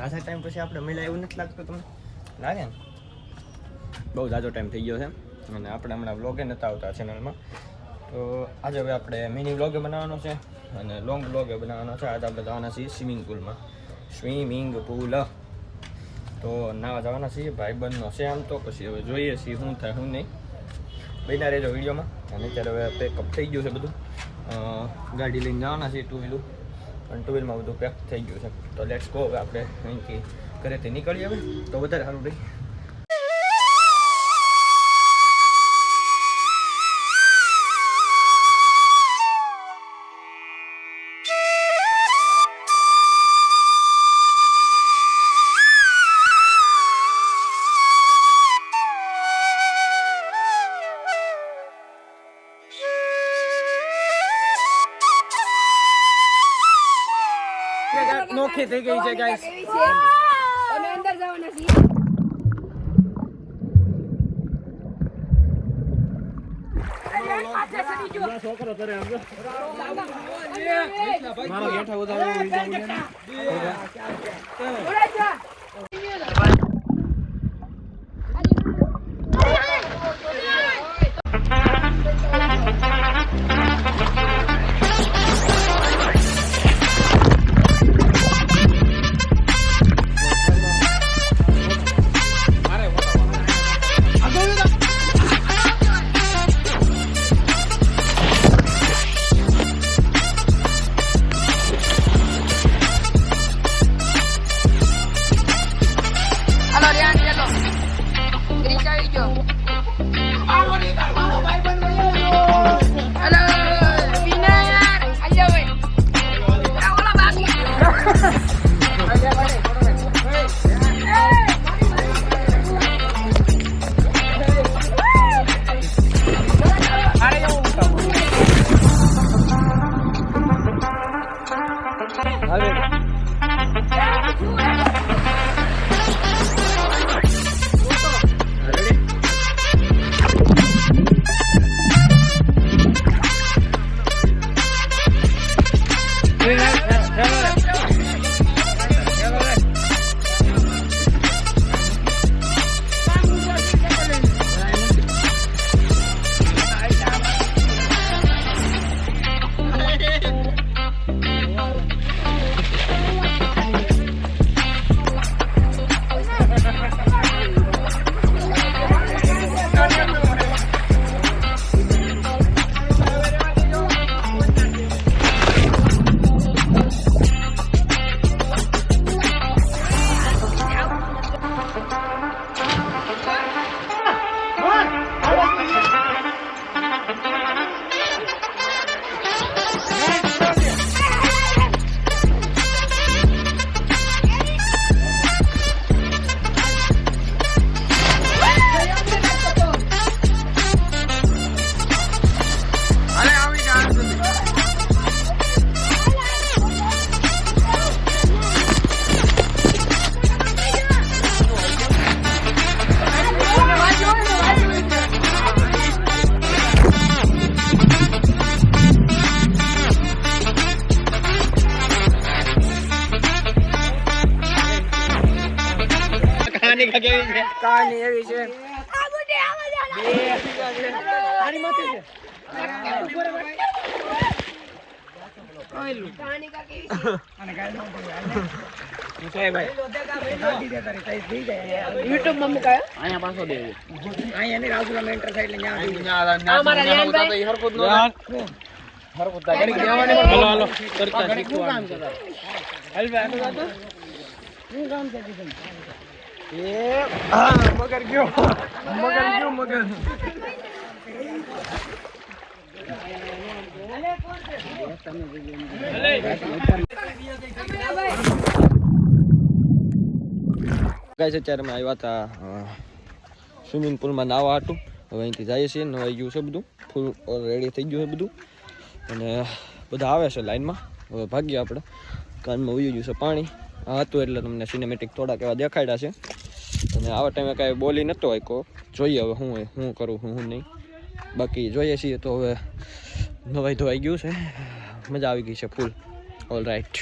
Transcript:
ખાસા ટાઈમ પછી આપણે મળ્યા એવું નથી લાગતું તમને? લાગે ને? બહુ જાજો ટાઈમ થઈ ગયો છે અને આપણે હમણાં વ્લોગે નહોતા આવતા ચેનલમાં. તો આજે હવે આપણે મિની વ્લોગે બનાવવાનો છે અને લોંગ વ્લોગે બનાવવાનો છે. આજે આપણે જવાના છીએ સ્વિમિંગ પુલમાં. સ્વિમિંગ પુલ તો નાવા જવાના છીએ. ભાઈબંધનો છે આમ તો, પછી હવે જોઈએ છીએ શું થાય શું નહીં. બન્યા રહેજો વિડીયોમાં. અને અત્યારે હવે પેકઅપ થઈ ગયું છે બધું. ગાડી લઈને જવાના છીએ ટુ વ્હીલું, અને ટુ વ્હીલમાં બધું પેક થઈ ગયું છે. તો લેટ્સ ગો. હવે આપણે અહીંથી ઘરેથી નીકળીએ હવે તો વધારે સારું રહી. નોખી થઈ ગઈ છે ગાઈસ. તમે અંદર જવાના છીએ. છોકરો કરે મારો ગેઠા ઉતારો કહાની એવી છે. યુટ્યુબ માં મુકાય અહીંયા પાછો દે અહીંયા ને રાજુલા મેન્ટર સાઈડ લે મગર ગયો મગર ગાઈસ અત્યારે અમે આવ્યા હતા સ્વિમિંગ પુલમાં નાવા હતું. હવે અહીંથી જઈએ છીએ. નવાઈ ગયું છે બધું, ફૂલ રેડી થઈ ગયું છે બધું અને બધા આવે છે લાઈનમાં. હવે ભાગ્યા આપણે. કાનમાં ઉઈ ગયું છે પાણી. આ હતું એટલે તમને સિનેમેટિક થોડાક એવા દેખાડ્યા છે. અને આવા ટાઈમે કાંઈ બોલી નહોતો આપ્યો. જોઈએ હવે હું કરું હું નહીં. બાકી જોઈએ છીએ તો હવે નવાઈ ધોવાઈ ગયું છે. મજા આવી ગઈ છે ફૂલ. All right.